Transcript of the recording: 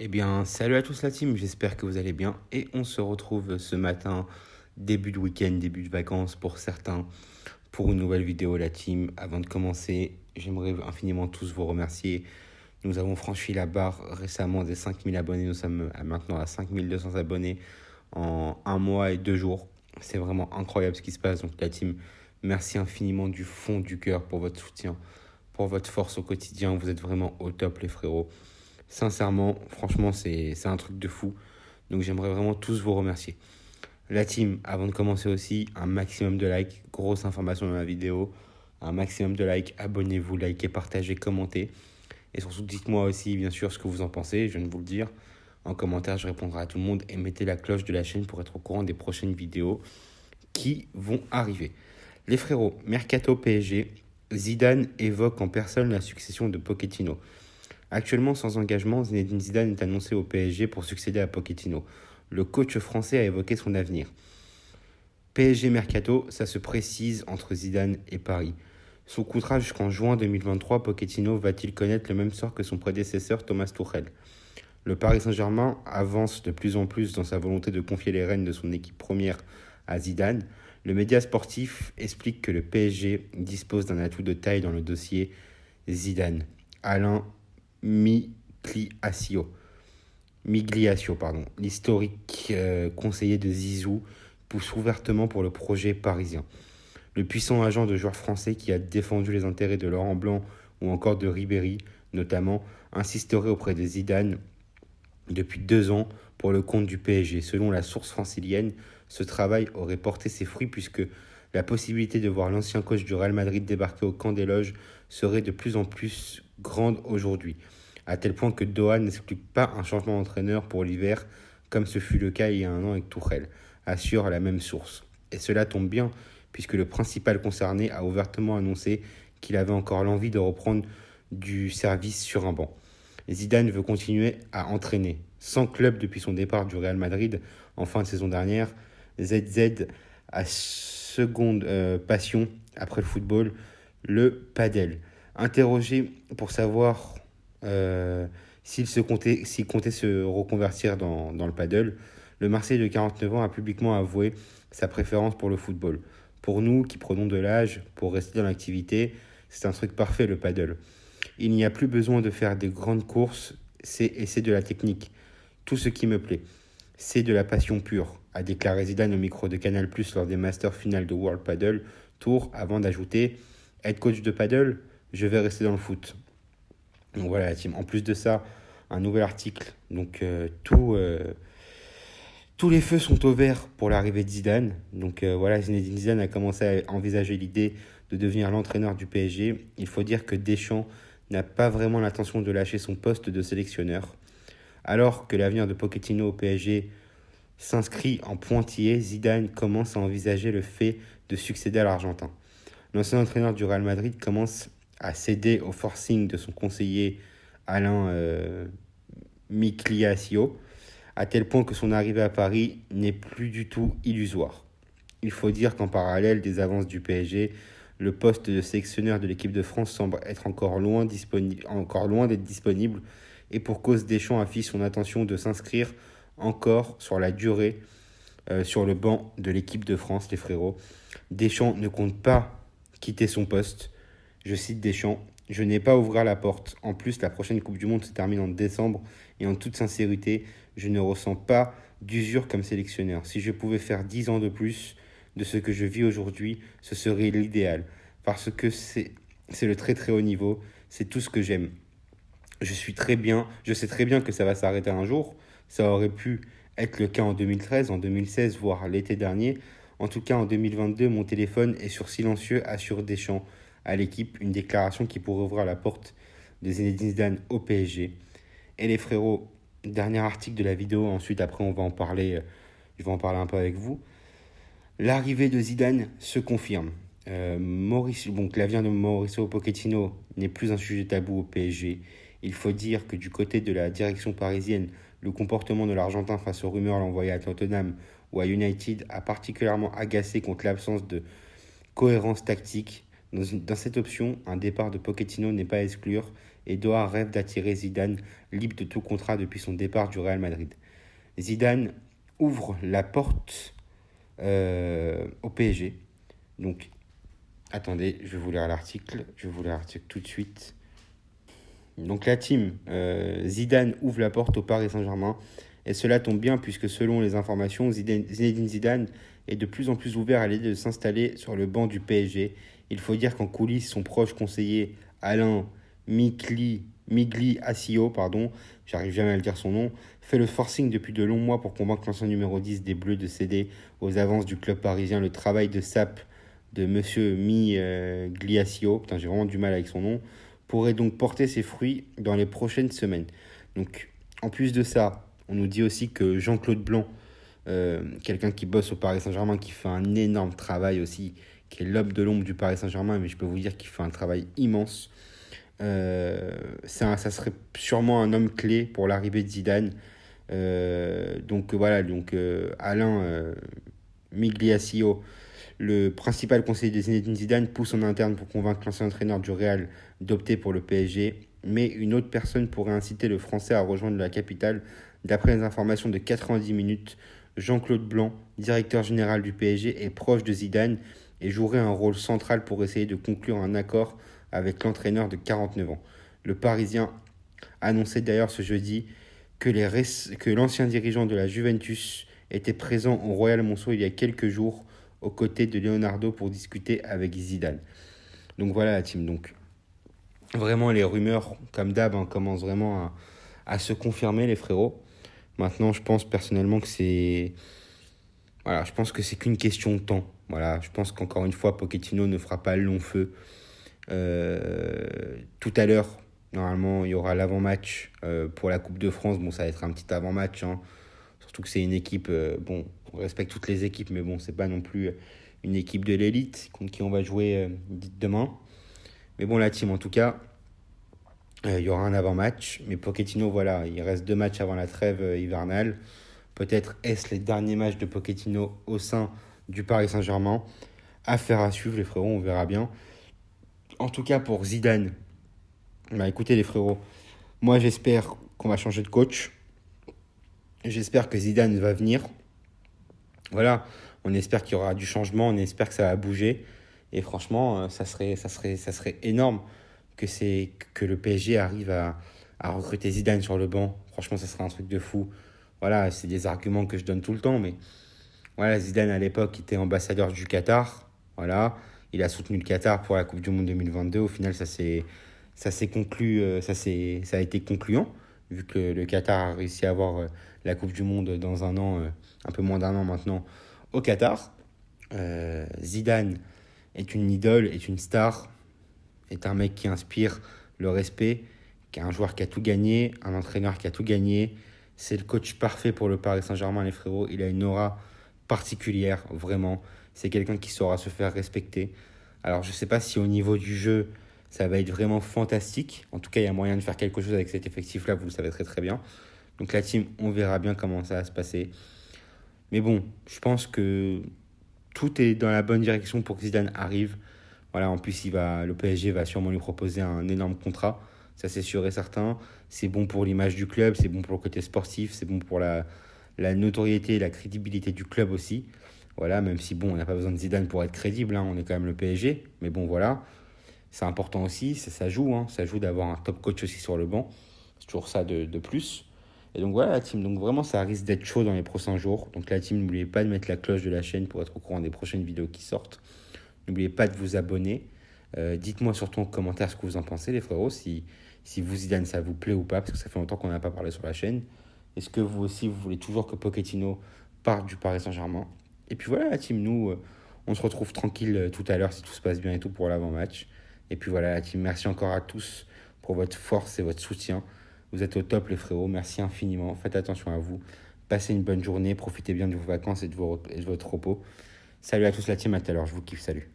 Eh bien, salut à tous la team, j'espère que vous allez bien et on se retrouve ce matin, début de week-end, début de vacances pour certains, pour une nouvelle vidéo la team. Avant de commencer, j'aimerais infiniment tous vous remercier. Nous avons franchi la barre récemment des 5000 abonnés, nous sommes maintenant à 5200 abonnés en un mois et 2 jours. C'est vraiment incroyable ce qui se passe, donc la team, merci infiniment du fond du cœur pour votre soutien, pour votre force au quotidien, vous êtes vraiment au top les frérots. Sincèrement, franchement, c'est un truc de fou. Donc j'aimerais vraiment tous vous remercier. La team, avant de commencer aussi, un maximum de likes, grosse information dans la vidéo, un maximum de likes, abonnez-vous, likez, partagez, commentez. Et surtout, dites-moi aussi, bien sûr, ce que vous en pensez, je viens de vous le dire. En commentaire, je répondrai à tout le monde et mettez la cloche de la chaîne pour être au courant des prochaines vidéos qui vont arriver. Les frérots, Mercato PSG, Zidane évoque en personne la succession de Pochettino. Actuellement sans engagement, Zinedine Zidane est annoncé au PSG pour succéder à Pochettino. Le coach français a évoqué son avenir. PSG Mercato, ça se précise entre Zidane et Paris. Sous contrat jusqu'en juin 2023, Pochettino va-t-il connaître le même sort que son prédécesseur Thomas Tuchel? Le Paris Saint-Germain avance de plus en plus dans sa volonté de confier les rênes de son équipe première à Zidane. Le média sportif explique que le PSG dispose d'un atout de taille dans le dossier Zidane. Alain Migliaccio, l'historique conseiller de Zizou, pousse ouvertement pour le projet parisien. Le puissant agent de joueurs français qui a défendu les intérêts de Laurent Blanc ou encore de Ribéry, notamment, insisterait auprès de Zidane depuis 2 ans pour le compte du PSG. Selon la source francilienne, ce travail aurait porté ses fruits puisque la possibilité de voir l'ancien coach du Real Madrid débarquer au camp des loges serait de plus en plus grande aujourd'hui, à tel point que Doha n'exclut pas un changement d'entraîneur pour l'hiver, comme ce fut le cas il y a un an avec Tuchel, assure la même source. Et cela tombe bien, puisque le principal concerné a ouvertement annoncé qu'il avait encore l'envie de reprendre du service sur un banc. Zidane veut continuer à entraîner. Sans club depuis son départ du Real Madrid en fin de saison dernière, ZZ a seconde passion après le football, le padel. Interrogé pour savoir s'il comptait se reconvertir dans le paddle, le Marseillais de 49 ans a publiquement avoué sa préférence pour le football. Pour nous qui prenons de l'âge pour rester dans l'activité, c'est un truc parfait le paddle. Il n'y a plus besoin de faire des grandes courses, c'est de la technique. Tout ce qui me plaît, c'est de la passion pure, a déclaré Zidane au micro de Canal+ lors des Masters finales de World Paddle Tour, avant d'ajouter « Être coach de paddle, je vais rester dans le foot ». Donc voilà la team. En plus de ça, un nouvel article. Donc tous les feux sont au vert pour l'arrivée de Zidane. Donc voilà, Zinedine Zidane a commencé à envisager l'idée de devenir l'entraîneur du PSG. Il faut dire que Deschamps n'a pas vraiment l'intention de lâcher son poste de sélectionneur. Alors que l'avenir de Pochettino au PSG s'inscrit en pointillé, Zidane commence à envisager le fait de succéder à l'Argentin. L'ancien entraîneur du Real Madrid commence à céder au forcing de son conseiller Alain Migliaccio, à tel point que son arrivée à Paris n'est plus du tout illusoire. Il faut dire qu'en parallèle des avances du PSG, le poste de sélectionneur de l'équipe de France semble être encore loin d'être disponible, et pour cause, Deschamps affiche son intention de s'inscrire encore sur la durée sur le banc de l'équipe de France, les frérots. Deschamps ne compte pas quitter son poste. Je cite Deschamps: « Je n'ai pas à ouvrir la porte. En plus, la prochaine Coupe du Monde se termine en décembre et en toute sincérité, je ne ressens pas d'usure comme sélectionneur. Si je pouvais faire 10 ans de plus de ce que je vis aujourd'hui, ce serait l'idéal. Parce que c'est le très très haut niveau, c'est tout ce que j'aime. Je sais très bien que ça va s'arrêter un jour. Ça aurait pu être le cas en 2013, en 2016, voire l'été dernier. En tout cas, en 2022, mon téléphone est sur silencieux, assure Deschamps à l'équipe, une déclaration qui pourrait ouvrir la porte de Zinedine Zidane au PSG. Et les frérots, dernier article de la vidéo, ensuite après on va en parler, je vais en parler un peu avec vous. L'arrivée de Zidane se confirme. L'avenir de Mauricio Pochettino n'est plus un sujet tabou au PSG. Il faut dire que du côté de la direction parisienne, le comportement de l'Argentin face aux rumeurs l'envoyées à Tottenham ou à United a particulièrement agacé contre l'absence de cohérence tactique Dans cette option, un départ de Pochettino n'est pas à exclure et Doha rêve d'attirer Zidane, libre de tout contrat depuis son départ du Real Madrid. Zidane ouvre la porte au PSG. Donc, attendez, je vais vous lire l'article. Tout de suite. Donc la team, Zidane ouvre la porte au Paris Saint-Germain. Et cela tombe bien puisque selon les informations, Zinedine Zidane est de plus en plus ouvert à l'idée de s'installer sur le banc du PSG. Il faut dire qu'en coulisses, son proche conseiller Alain Migliaccio, j'arrive jamais à le dire son nom, fait le forcing depuis de longs mois pour convaincre l'ancien numéro 10 des Bleus de céder aux avances du club parisien. Le travail de sape de monsieur Migliaccio, j'ai vraiment du mal avec son nom, pourrait donc porter ses fruits dans les prochaines semaines. Donc, en plus de ça, on nous dit aussi que Jean-Claude Blanc, quelqu'un qui bosse au Paris Saint-Germain, qui fait un énorme travail aussi, qui est l'homme de l'ombre du Paris Saint-Germain, mais je peux vous dire qu'il fait un travail immense. Ça serait sûrement un homme clé pour l'arrivée de Zidane. Alain Migliaccio, le principal conseiller de Zinedine Zidane, pousse en interne pour convaincre l'ancien entraîneur du Real d'opter pour le PSG. Mais une autre personne pourrait inciter le Français à rejoindre la capitale. D'après les informations de 90 minutes, Jean-Claude Blanc, directeur général du PSG, est proche de Zidane et jouerait un rôle central pour essayer de conclure un accord avec l'entraîneur de 49 ans. Le Parisien annonçait d'ailleurs ce jeudi que l'ancien dirigeant de la Juventus était présent au Royal Monceau il y a quelques jours aux côtés de Leonardo pour discuter avec Zidane. Donc voilà la team. Donc vraiment les rumeurs, comme d'hab, commencent vraiment à se confirmer, les frérots. Maintenant, je pense personnellement que c'est qu'une question de temps. Voilà, je pense qu'encore une fois, Pochettino ne fera pas le long feu. Tout à l'heure, normalement, il y aura l'avant-match pour la Coupe de France. Bon, ça va être un petit avant-match, hein. Surtout que c'est une équipe, on respecte toutes les équipes, mais bon, c'est pas non plus une équipe de l'élite contre qui on va jouer demain. Mais bon, la team, en tout cas, il y aura un avant-match. Mais Pochettino, voilà, il reste 2 matchs avant la trêve hivernale. Peut-être est-ce les derniers matchs de Pochettino au sein du Paris Saint-Germain. Affaire à suivre, les frérots, on verra bien. En tout cas, pour Zidane, écoutez les frérots, moi j'espère qu'on va changer de coach. J'espère que Zidane va venir. Voilà, on espère qu'il y aura du changement, on espère que ça va bouger. Et franchement, ça serait énorme que le PSG arrive à recruter Zidane sur le banc. Franchement, ça serait un truc de fou. Voilà, c'est des arguments que je donne tout le temps, mais voilà, Zidane à l'époque était ambassadeur du Qatar. Voilà, il a soutenu le Qatar pour la Coupe du Monde 2022. Au final, ça a été concluant, vu que le Qatar a réussi à avoir la Coupe du Monde dans un an, un peu moins d'un an maintenant, au Qatar. Zidane est une idole, est une star, est un mec qui inspire le respect, qui est un joueur qui a tout gagné, un entraîneur qui a tout gagné. C'est le coach parfait pour le Paris Saint-Germain, les frérots. Il a une aura particulière, vraiment. C'est quelqu'un qui saura se faire respecter. Alors, je ne sais pas si au niveau du jeu, ça va être vraiment fantastique. En tout cas, il y a moyen de faire quelque chose avec cet effectif-là, vous le savez très très bien. Donc la team, on verra bien comment ça va se passer. Mais bon, je pense que tout est dans la bonne direction pour que Zidane arrive. Voilà, en plus, le PSG va sûrement lui proposer un énorme contrat. Ça, c'est sûr et certain. C'est bon pour l'image du club, c'est bon pour le côté sportif, c'est bon pour la notoriété et la crédibilité du club aussi. Voilà, même si, bon, on n'a pas besoin de Zidane pour être crédible, hein, on est quand même le PSG. Mais bon, voilà, c'est important aussi, ça joue. Ça joue d'avoir un top coach aussi sur le banc. C'est toujours ça de plus. Et donc voilà la team, donc vraiment ça risque d'être chaud dans les prochains jours. Donc la team, n'oubliez pas de mettre la cloche de la chaîne pour être au courant des prochaines vidéos qui sortent. N'oubliez pas de vous abonner. Dites-moi surtout en commentaire ce que vous en pensez, les frérots, si vous, Zidane, ça vous plaît ou pas, parce que ça fait longtemps qu'on n'a pas parlé sur la chaîne. Est-ce que vous aussi, vous voulez toujours que Pochettino parte du Paris Saint-Germain? Et puis voilà la team, nous, on se retrouve tranquille tout à l'heure si tout se passe bien et tout pour l'avant-match. Et puis voilà la team, merci encore à tous pour votre force et votre soutien. Vous êtes au top les frérots, merci infiniment, faites attention à vous. Passez une bonne journée, profitez bien de vos vacances et de votre repos. Salut à tous la team, à tout à l'heure, je vous kiffe, salut.